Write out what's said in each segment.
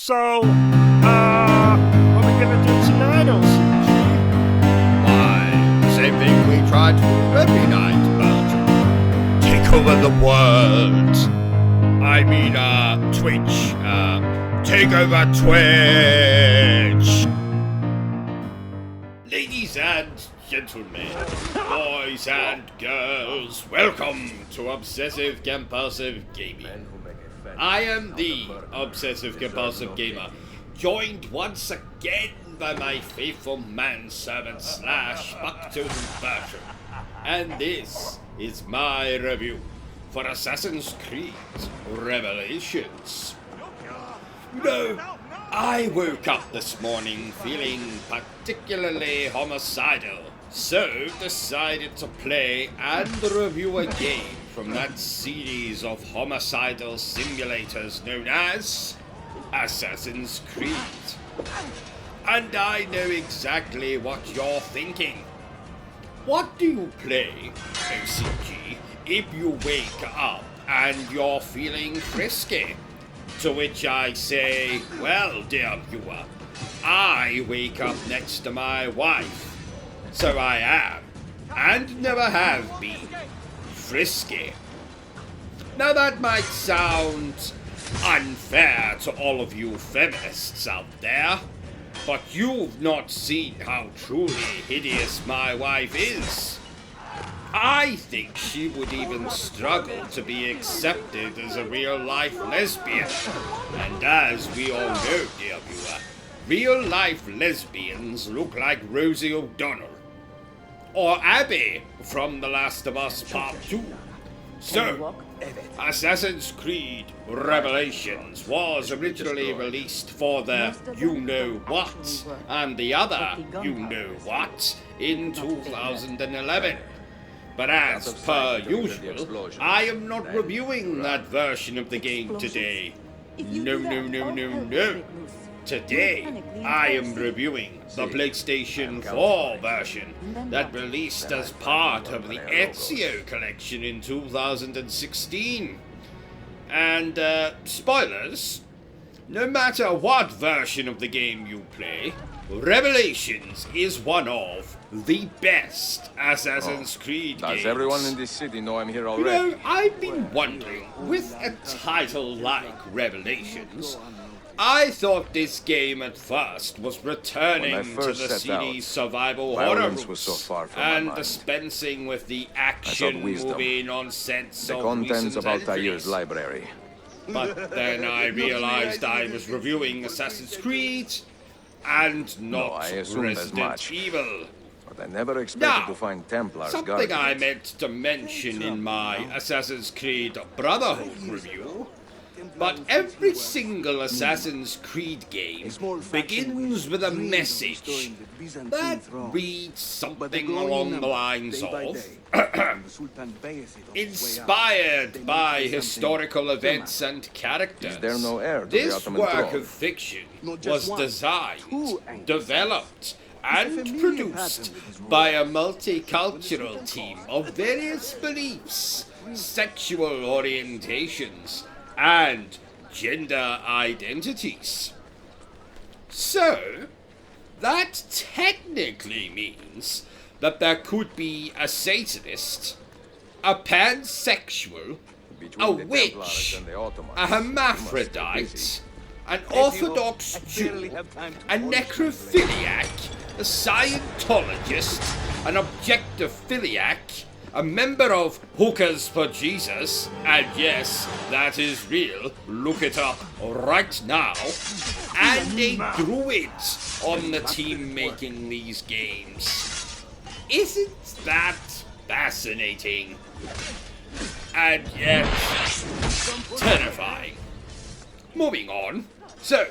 So, what are we gonna do tonight, OCG? Why, same thing we try to do every night, but take over the world. I mean, Twitch, take over Twitch. Ladies and gentlemen, boys and girls, welcome to Obsessive Compulsive Gaming. I am the Obsessive Compulsive Gamer, joined once again by my faithful manservant / Bucktoon Bertram, and this is my review for Assassin's Creed Revelations. You know, I woke up this morning feeling particularly homicidal, so decided to play and review a game from that series of homicidal simulators known as Assassin's Creed. And I know exactly what you're thinking. What do you play, OCG, if you wake up and you're feeling frisky? To which I say, well, dear viewer, I wake up next to my wife, so I am, and never have been, frisky. Now that might sound unfair to all of you feminists out there, but you've not seen how truly hideous my wife is. I think she would even struggle to be accepted as a real-life lesbian. And as we all know, dear viewer, real-life lesbians look like Rosie O'Donnell. Or Abby from The Last of Us Part 2. So, Assassin's Creed Revelations was originally released for the you-know-what and the other you-know-what in 2011. But as per usual, I am not reviewing that version of the game today. No. Today, I am reviewing the PlayStation 4 version that released as part of the Ezio Collection in 2016. And, spoilers, no matter what version of the game you play, Revelations is one of the best Assassin's Creed games. Does everyone in this city know I'm here already? You know, I've been wondering, with a title like Revelations, I thought this game at first was returning to the CD's survival horror roots and dispensing with the action movie nonsense the of contents recent of Altair's entries. library. But then I realized I was reviewing Assassin's Creed and not I assumed as Resident much. Evil. But I never expected Now, to find Templars something guarding I it. meant to mention in my Assassin's Creed Brotherhood review, but every single Assassin's Creed game begins with a message that reads something along the lines of inspired by historical events and characters. Is there no heir to the This Ottoman work throne? of fiction was designed, developed, and produced by a multicultural team of various beliefs, sexual orientations, and gender identities. So, that technically means that there could be a Satanist, a pansexual, a Between the witch, Templars and the Ottomans, a hermaphrodite, an Orthodox Jew, a necrophiliac, a Scientologist, an objectophiliac, a member of Hookers for Jesus, and yes, that is real, look it up right now, and a druid on the team making these games. Isn't that fascinating? And yet, terrifying. Moving on. So,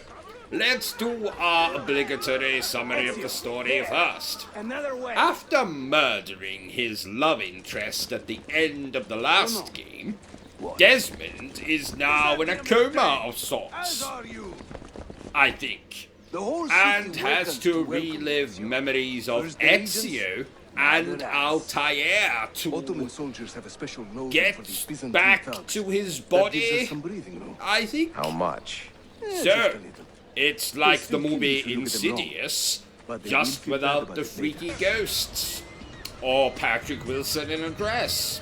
let's do our obligatory summary of the story first. After murdering his love interest at the end of the last game, Desmond is now in a coma of sorts, I think, and has to relive memories of Ezio and Altair to get back to his body, I think. How much? So, It's like the movie Insidious, just without the freaky ghosts. Or Patrick Wilson in a dress.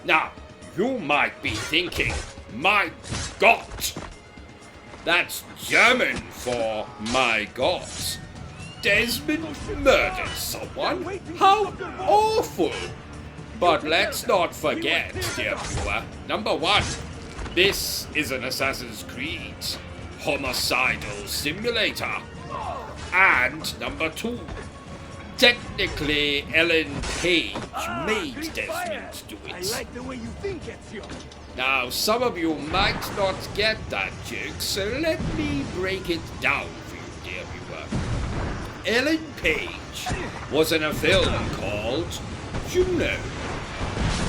Now, you might be thinking, my God! That's German for my God. Desmond murdered someone? How awful! But let's not forget, dear viewer, number one, this is an Assassin's Creed homicidal simulator. And number two, technically Ellen Page made Desmond do it. I like the way you think, Ezio. Now, some of you might not get that joke, so let me break it down for you, dear viewer. Ellen Page was in a film called Juno,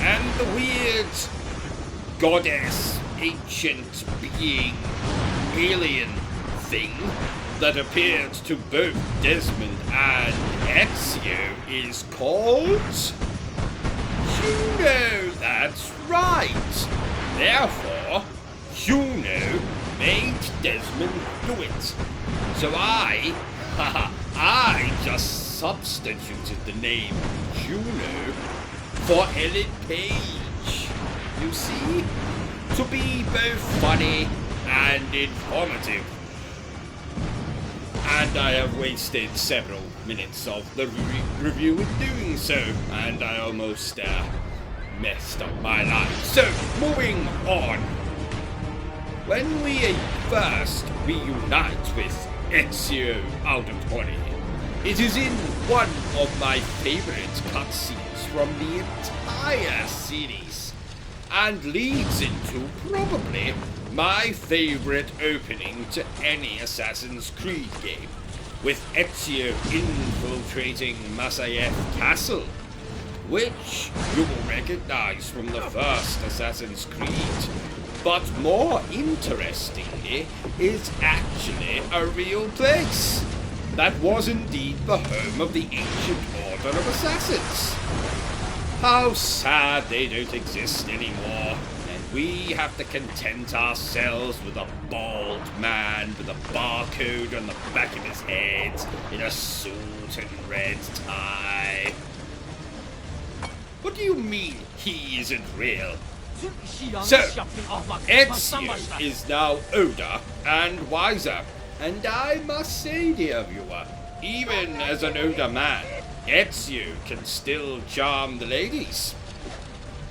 and the weird goddess, ancient being, alien thing that appeared to both Desmond and Ezio is called Juno. That's right. Therefore, Juno made Desmond do it. So I just substituted the name Juno for Ellen Page. You see? To be both funny and informative. And I have wasted several minutes of the review in doing so, and I almost messed up my life. So, moving on. When we first reunite with Ezio Auditore, it is in one of my favorite cutscenes from the entire series, and leads into probably my favorite opening to any Assassin's Creed game, with Ezio infiltrating Masayev Castle, which you will recognize from the first Assassin's Creed, but more interestingly, is actually a real place that was indeed the home of the ancient order of assassins. How sad they don't exist anymore, and we have to content ourselves with a bald man with a barcode on the back of his head in a suit and red tie. What do you mean he isn't real? So, Ezio is now older and wiser, and I must say, dear viewer, even as an older man, Ezio can still charm the ladies.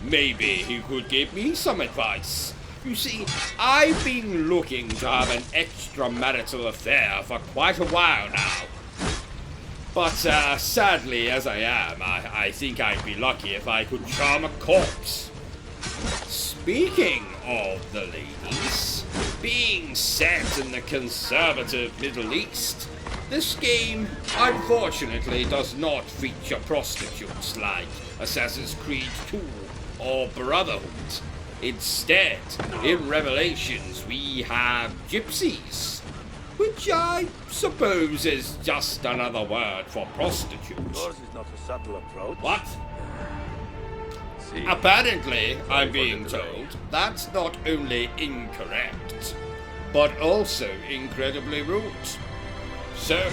Maybe he could give me some advice. You see, I've been looking to have an extramarital affair for quite a while now. But sadly, as I am, I think I'd be lucky if I could charm a corpse. Speaking of the ladies, being set in the conservative Middle East, this game unfortunately does not feature prostitutes like Assassin's Creed 2 or Brotherhood. Instead, in Revelations we have gypsies, which I suppose is just another word for prostitutes. Yours is not a subtle approach. What? Apparently, I'm being told, that's not only incorrect, but also incredibly rude. So,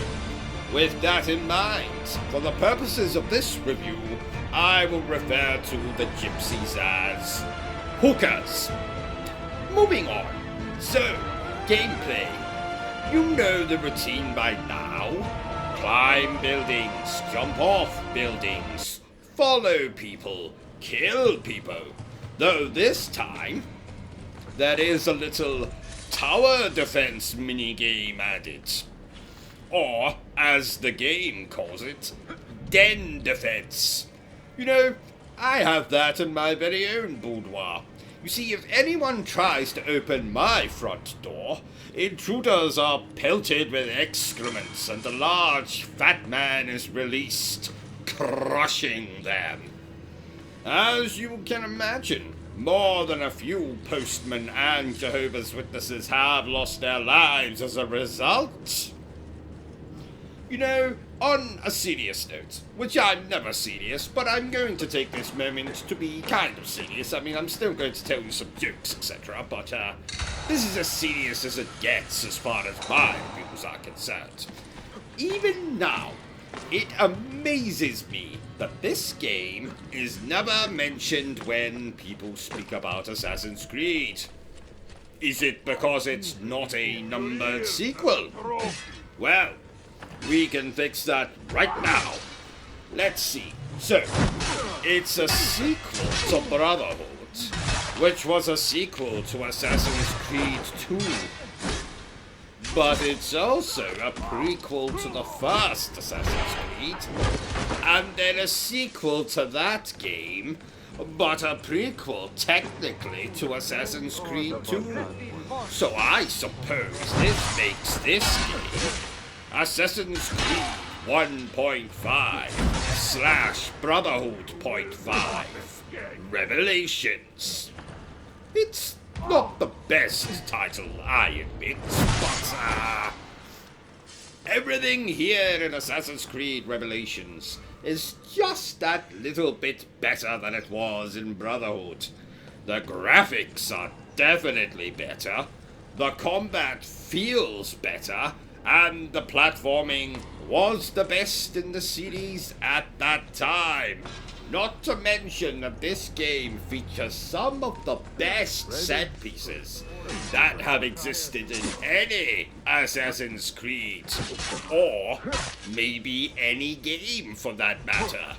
with that in mind, for the purposes of this review, I will refer to the gypsies as hookers. Moving on. So, gameplay. You know the routine by now. Climb buildings, jump off buildings, follow people, kill people. Though this time, there is a little tower defense minigame added. Or, as the game calls it, den defense. You know, I have that in my very own boudoir. You see, if anyone tries to open my front door, intruders are pelted with excrements and a large fat man is released, crushing them. As you can imagine, more than a few postmen and Jehovah's Witnesses have lost their lives as a result. You know, on a serious note, which I'm never serious, but I'm going to take this moment to be kind of serious. I mean, I'm still going to tell you some jokes, etc., but this is as serious as it gets as far as my views are concerned. Even now, it amazes me that this game is never mentioned when people speak about Assassin's Creed. Is it because it's not a numbered sequel? Well, we can fix that right now. Let's see. So, it's a sequel to Brotherhood, which was a sequel to Assassin's Creed 2. But it's also a prequel to the first Assassin's Creed, and then a sequel to that game, but a prequel technically to Assassin's Creed 2. So I suppose this makes this game Assassin's Creed 1.5/Brotherhood.5 Revelations. It's not the best title, I admit, but everything here in Assassin's Creed Revelations is just that little bit better than it was in Brotherhood. The graphics are definitely better, the combat feels better, and the platforming was the best in the series at that time. Not to mention that this game features some of the best set pieces that have existed in any Assassin's Creed, or maybe any game for that matter.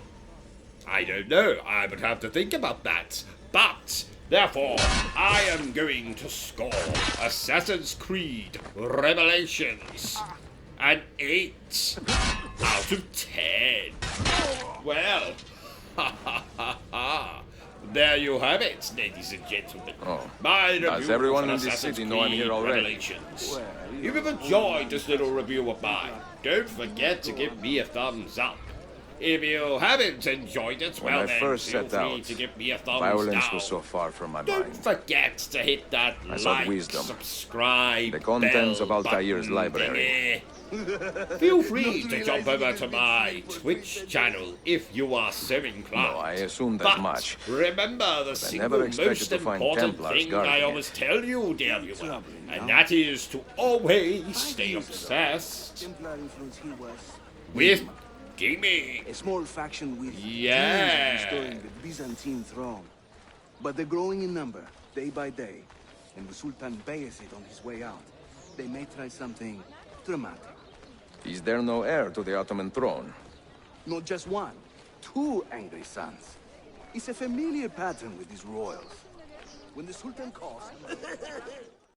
I don't know, I would have to think about that, but therefore I am going to score Assassin's Creed Revelations an 8 out of 10. Well, there you have it, ladies and gentlemen. My review does everyone of in this Assassin's city know I'm Creed here already? Revelations. If you've enjoyed this little review of mine, don't forget to give me a thumbs up. If you haven't enjoyed it, When well I then, first feel set free out, to give me a thumbs violence down. was so far from my Don't mind. forget to hit that I sought like, wisdom, subscribe, the contents bell of Altair's button library. thingy. Feel free to jump over to my Twitch channel if you are so inclined. No, I assumed as But much. remember the single expected most to find important Templars thing guarding I it. always tell you, dear viewer, and that is to always stay obsessed Templar influence here was with gaming. a small faction with Yeah. dreams of restoring the Byzantine throne. But they're growing in number, day by day, and with Sultan Bayezid on his way out, they may try something dramatic. Is there no heir to the Ottoman throne? Not just one, two angry sons. It's a familiar pattern with these royals. When the Sultan calls...